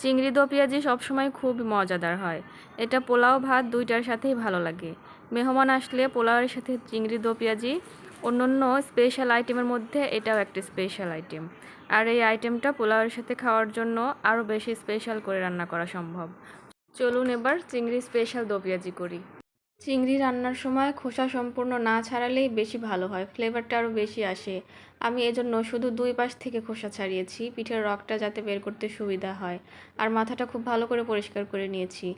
চিংড়ি দো পেঁয়াজি সবসময় খুব মজাদার হয়। এটা পোলাও ভাত দুইটার সাথেই ভালো লাগে। মেহমান আসলে পোলাওয়ের সাথে চিংড়ি দো পেঁয়াজি অন্যান্য স্পেশাল আইটেমের মধ্যে এটাও একটা স্পেশাল আইটেম। আর এই আইটেমটা পোলাওয়ের সাথে খাওয়ার জন্য আরও বেশি স্পেশাল করে রান্না করা সম্ভব। চলুন এবার চিংড়ি স্পেশাল দো পেঁয়াজি করি। চিংড়ি রান্নার সময় খোসা সম্পূর্ণ না ছাড়ালেই বেশি ভালো হয়, ফ্লেভারটা আরও বেশি আসে। আমি এজন্য শুধু দুই পাশ থেকে খোসা ছাড়িয়েছি, পিঠের রগটা যাতে বের করতে সুবিধা হয়। আর মাথাটা খুব ভালো করে পরিষ্কার করে নিয়েছি,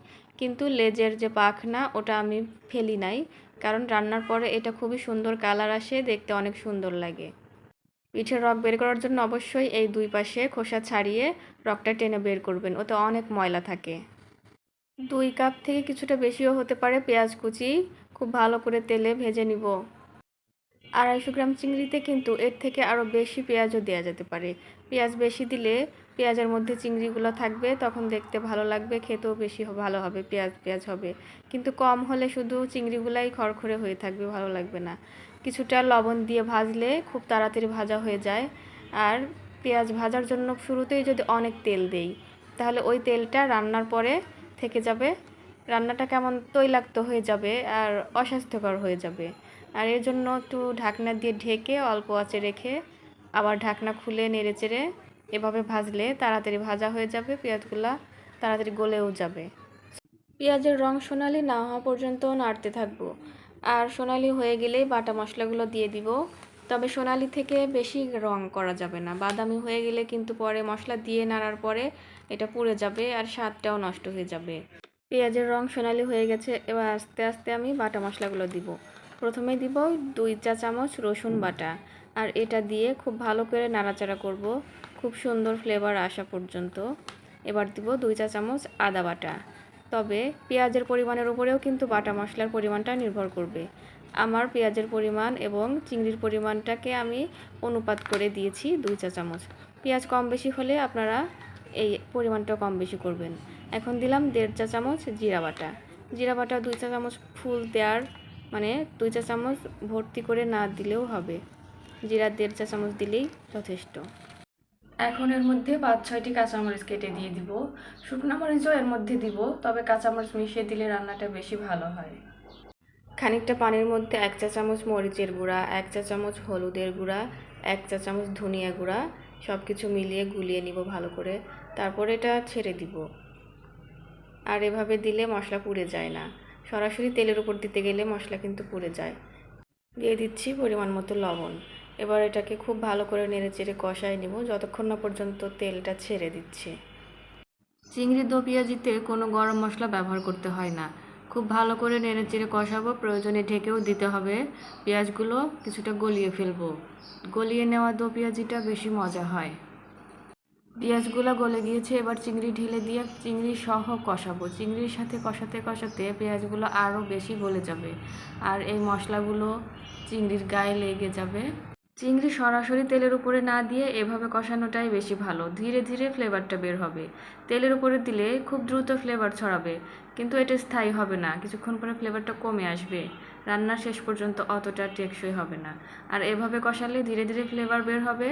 কিন্তু লেজের যে পাখনা ওটা আমি ফেলি নাই, কারণ রান্নার পরে এটা খুবই সুন্দর কালার আসে, দেখতে অনেক সুন্দর লাগে। পিঠের রগ বের করার জন্য অবশ্যই এই দুই পাশে খোসা ছাড়িয়ে রগটা টেনে বের করবেন, ওতে অনেক ময়লা থাকে। 2 কাপ থেকে কিছুটা বেশিও হতে পারে পেঁয়াজ কুচি খুব ভালো করে তেলে ভেজে নিব। 250 গ্রাম চিংড়িতে কিন্তু এর থেকে আরও বেশি পেঁয়াজও দেওয়া যেতে পারে। পেঁয়াজ বেশি দিলে পেঁয়াজের মধ্যে চিংড়িগুলো থাকবে, তখন দেখতে ভালো লাগবে, খেতেও বেশি ভালো হবে, পেঁয়াজ পেঁয়াজ হবে। কিন্তু কম হলে শুধু চিংড়িগুলাই খড়খড়ে হয়ে থাকবে, ভালো লাগবে না। কিছুটা লবণ দিয়ে ভাজলে খুব তাড়াতাড়ি ভাজা হয়ে যায়। আর পেঁয়াজ ভাজার জন্য শুরুতেই যদি অনেক তেল দেই, তাহলে ওই তেলটা রান্নার পরে থেকে যাবে, রান্নাটা কেমন তৈলাক্ত হয়ে যাবে আর অস্বাস্থ্যকর হয়ে যাবে। আর এর জন্য একটু ঢাকনা দিয়ে ঢেকে অল্প আঁচে রেখে আবার ঢাকনা খুলে নেড়েচেড়ে এভাবে ভাজলে তাড়াতাড়ি ভাজা হয়ে যাবে, পেঁয়াজগুলা তাড়াতাড়ি গলেও যাবে। পেঁয়াজের রং সোনালি না হওয়া পর্যন্ত নাড়তে থাকবো। আর সোনালি হয়ে গেলেই বাটা মশলাগুলো দিয়ে দিব। তবে সোনালি থেকে বেশি রং করা যাবে না, বাদামি হয়ে গেলে কিন্তু পরে মশলা দিয়ে নাড়ার পরে এটা পুড়ে যাবে আর স্বাদটাও নষ্ট হয়ে যাবে। পেঁয়াজের রং সোনালি হয়ে গেছে, এবার আস্তে আস্তে আমি বাটা মশলাগুলো দিব। প্রথমে দিব 2 চা চামচ রসুন বাটা, আর এটা দিয়ে খুব ভালো করে নাড়াচাড়া করব খুব সুন্দর ফ্লেভার আসা পর্যন্ত। এবার দিব 2 চা চামচ আদা বাটা। তবে পেঁয়াজের পরিমাণের উপরেও কিন্তু বাটা মশলার পরিমাণটা নির্ভর করবে। আমার পেঁয়াজের পরিমাণ এবং চিংড়ির পরিমাণটাকে আমি অনুপাত করে দিয়েছি 2 চা চামচ। পেঁয়াজ কম বেশি হলে আপনারা এই পরিমাণটা কম বেশি করবেন। এখন দিলাম 1.5 চা চামচ জিরা বাটা। জিরা বাটা 2 চা চামচ ফুল দেওয়ার মানে 2 চা চামচ ভর্তি করে না দিলেও হবে, জিরা 1.5 চা চামচ দিলেই যথেষ্ট। এখন এর মধ্যে 5-6টি কাঁচামরিচ কেটে দিয়ে দিব। শুকনো মরিচও এর মধ্যে দিব, তবে কাঁচামরিচ মিশিয়ে দিলে রান্নাটা বেশি ভালো হয়। খানিকটা পানির মধ্যে 1 চা চামচ মরিচের গুঁড়া, 1 চা চামচ হলুদের গুঁড়া, 1 চা চামচ ধনিয়া গুঁড়া সব কিছু মিলিয়ে গুলিয়ে নিব ভালো করে। তারপর এটা ছেড়ে দিব। আর এভাবে দিলে মশলা পুড়ে যায় না, সরাসরি তেলের উপর দিতে গেলে মশলা কিন্তু পুড়ে যায়। দিয়ে দিচ্ছি পরিমাণ মতো লবণ। এবার এটাকে খুব ভালো করে নেড়েচেড়ে কষায় নিব যতক্ষণ না পর্যন্ত তেলটা ছেড়ে দিচ্ছে। চিংড়ি দো পেঁয়াজিতে কোনো গরম মশলা ব্যবহার করতে হয় না। খুব ভালো করে নেড়েচেড়ে কষাবো, প্রয়োজনে ঢেকেও দিতে হবে। পেঁয়াজগুলো কিছুটা গলিয়ে ফেলবো, গলিয়ে নেওয়া দো পেঁয়াজিটা বেশি মজা হয়। পেঁয়াজগুলো গলে গিয়েছে, এবার চিংড়ি ঢেলে দিয়ে চিংড়ি সহ কষাবো। চিংড়ির সাথে কষাতে কষাতে পেঁয়াজগুলো আরও বেশি গলে যাবে আর এই মশলাগুলো চিংড়ির গায়ে লেগে যাবে। চিংড়ি সরাসরি তেলের উপরে না দিয়ে এভাবে কষানোটাই বেশি ভালো, ধীরে ধীরে ফ্লেভারটা বের হবে। তেলের উপরে দিলে খুব দ্রুত ফ্লেভার ছড়াবে, কিন্তু এটা স্থায়ী হবে না, কিছুক্ষণ পরে ফ্লেভারটা কমে আসবে, রান্নার শেষ পর্যন্ত অতটা টেকসই হবে না। আর এভাবে কষালে ধীরে ধীরে ফ্লেভার বের হবে,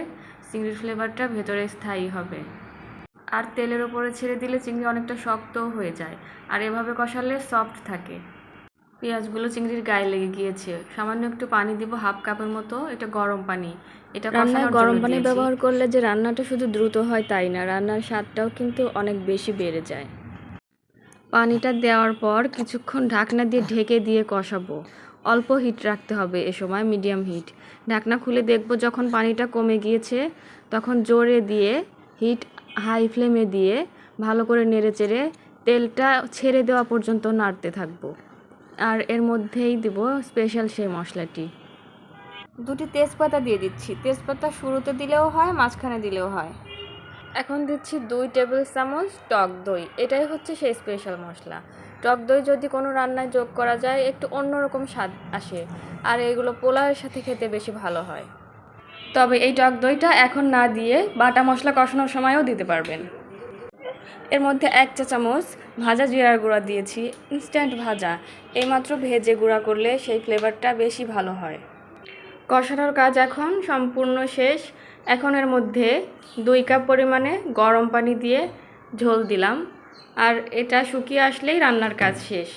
চিংড়ির ফ্লেভারটা ভেতরে স্থায়ী হবে। আর তেলের উপরে ছেড়ে দিলে চিংড়ি অনেকটা শক্তও হয়ে যায়, আর এভাবে কষালে সফট থাকে। পেঁয়াজগুলো চিংড়ির গায়ে লেগে গিয়েছে, সামান্য একটু পানি দিব 1/2 কাপের মতো, এটা গরম পানি। এটা রান্নায় গরম পানি ব্যবহার করলে যে রান্নাটা শুধু দ্রুত হয় তাই না, রান্নার স্বাদটাও কিন্তু অনেক বেশি বেড়ে যায়। পানিটা দেওয়ার পর কিছুক্ষণ ঢাকনা দিয়ে ঢেকে দিয়ে কষাবো। অল্প হিট রাখতে হবে এ সময়, মিডিয়াম হিট। ঢাকনা খুলে দেখব যখন পানিটা কমে গিয়েছে, তখন জোরে দিয়ে হিট হাই ফ্লেমে দিয়ে ভালো করে নেড়েচেড়ে তেলটা ছেড়ে দেওয়া পর্যন্ত নাড়তে থাকবো। আর এর মধ্যেই দিব স্পেশাল সেই মশলাটি, 2টি তেজপাতা দিয়ে দিচ্ছি। তেজপাতা শুরুতে দিলেও হয়, মাঝখানে দিলেও হয়। এখন দিচ্ছি 2 টেবিল চামচ টক দই, এটাই হচ্ছে সেই স্পেশাল মশলা। টক দই যদি কোনো রান্নায় যোগ করা যায় একটু অন্যরকম স্বাদ আসে, আর এগুলো পোলাওয়ের সাথে খেতে বেশি ভালো হয়। তবে এই টক দইটা এখন না দিয়ে বাটা মশলা কষানোর সময়ও দিতে পারবেন। এর মধ্যে 1 চা চামচ ভাজা জিরার গুঁড়া দিয়েছি, ইনস্ট্যান্ট ভাজা, এইমাত্র ভেজে গুঁড়া করলে সেই ফ্লেভারটা বেশি ভালো হয়। কষানোর কাজ এখন সম্পূর্ণ শেষ। এখন এর মধ্যে 2 কাপ পরিমাণে গরম পানি দিয়ে ঝোল দিলাম। আর এটা শুকিয়ে আসলেই রান্নার কাজ শেষ।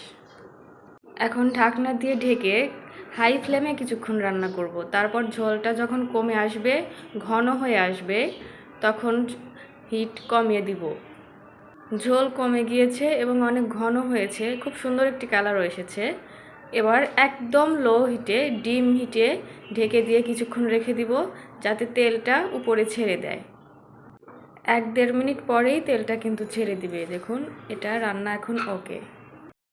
এখন ঢাকনা দিয়ে ঢেকে হাই ফ্লেমে কিছুক্ষণ রান্না করব। তারপর ঝোলটা যখন কমে আসবে, ঘন হয়ে আসবে, তখন হিট কমিয়ে দিব। ঝোল কমে গিয়েছে এবং অনেক ঘন হয়েছে, খুব সুন্দর একটি কালারও এসেছে। এবার একদম লো হিটে, ডিম হিটে ঢেকে দিয়ে কিছুক্ষণ রেখে দিব, যাতে তেলটা উপরে ছেড়ে দেয়। 1-1.5 মিনিট পরেই তেলটা কিন্তু ছেড়ে দিবে। দেখুন, এটা রান্না এখন ওকে।